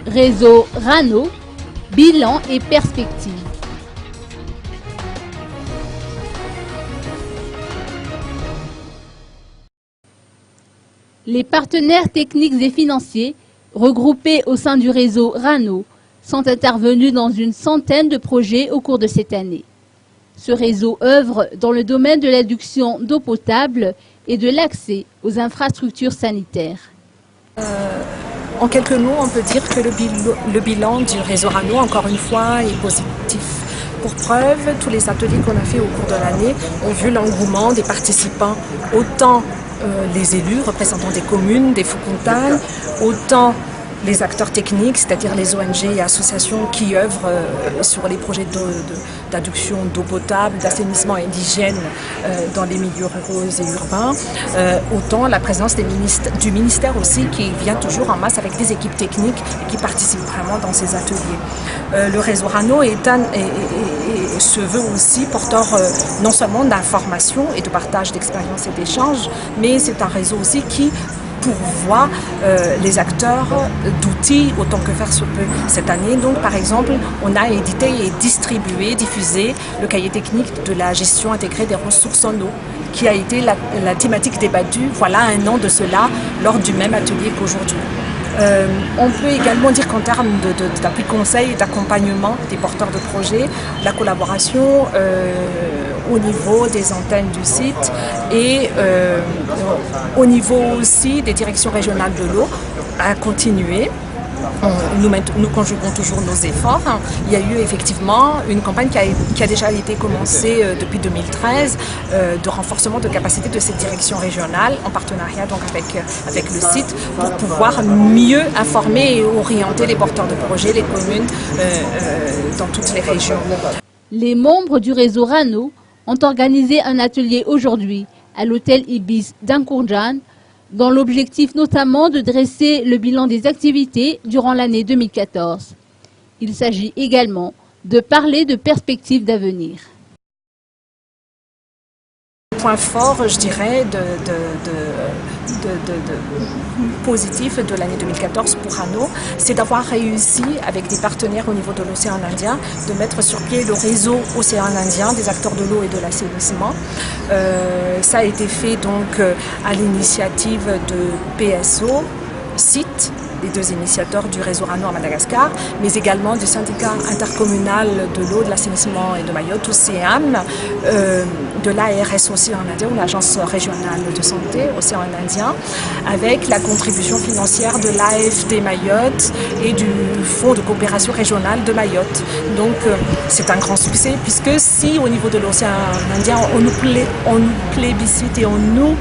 Réseau RANO, bilan et perspectives. Les partenaires techniques et financiers regroupés au sein du réseau RANO sont intervenus dans une centaine de projets au cours de cette année. Ce réseau œuvre dans le domaine de l'adduction d'eau potable et de l'accès aux infrastructures sanitaires. En quelques mots, on peut dire que le bilan du réseau RANO, encore une fois, est positif. Pour preuve, tous les ateliers qu'on a fait au cours de l'année ont vu l'engouement des participants, autant les élus représentant des communes, des Foukontales, autant les acteurs techniques, c'est-à-dire les ONG et associations qui œuvrent sur les projets d'adduction d'eau potable, d'assainissement et d'hygiène dans les milieux ruraux et urbains, autant la présence du ministère aussi qui vient toujours en masse avec des équipes techniques et qui participent vraiment dans ces ateliers. Le réseau RANO se veut aussi porteur non seulement d'information et de partage d'expériences et d'échanges, mais c'est un réseau aussi qui pourvoit les acteurs d'outils autant que faire se peut. Cette année, donc, par exemple, on a édité et diffusé le cahier technique de la gestion intégrée des ressources en eau, qui a été la thématique débattue, voilà un an de cela, lors du même atelier qu'aujourd'hui. On peut également dire qu'en termes d'appui conseil et d'accompagnement des porteurs de projets, la collaboration au niveau des antennes du site et au niveau aussi des directions régionales de l'eau a continué. Nous conjuguons toujours nos efforts. Il y a eu effectivement une campagne qui a déjà été commencée depuis 2013 de renforcement de capacité de cette direction régionale en partenariat donc avec le site pour pouvoir mieux informer et orienter les porteurs de projets, les communes dans toutes les régions. Les membres du réseau RANO ont organisé un atelier aujourd'hui à l'hôtel Ibis d'Ankourjan, dans l'objectif notamment de dresser le bilan des activités durant l'année 2014. Il s'agit également de parler de perspectives d'avenir. Point fort, je dirais, positif de l'année 2014 pour RANO, c'est d'avoir réussi avec des partenaires au niveau de l'océan Indien de mettre sur pied le réseau océan Indien des acteurs de l'eau et de l'assainissement. Ça a été fait donc à l'initiative de PSO, CIT, les deux initiateurs du réseau RANO à Madagascar, mais également du syndicat intercommunal de l'eau, de l'assainissement et de Mayotte, OCEAM, de l'ARS aussi en Indien, ou l'Agence régionale de santé Océan Indien, avec la contribution financière de l'AFD Mayotte et du Fonds de coopération régionale de Mayotte. Donc c'est un grand succès, puisque si au niveau de l'Océan Indien on nous plébiscite et on nous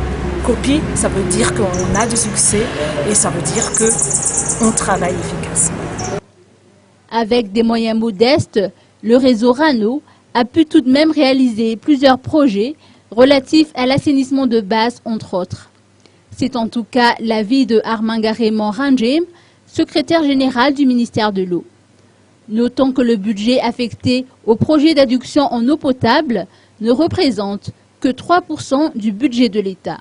copie, ça veut dire qu'on a du succès et ça veut dire qu'on travaille efficacement. Avec des moyens modestes, le réseau RANO a pu tout de même réaliser plusieurs projets relatifs à l'assainissement de base, entre autres. C'est en tout cas l'avis de Armangaréman Ranjem, secrétaire général du ministère de l'eau. Notons que le budget affecté au projet d'adduction en eau potable ne représente que 3% du budget de l'État.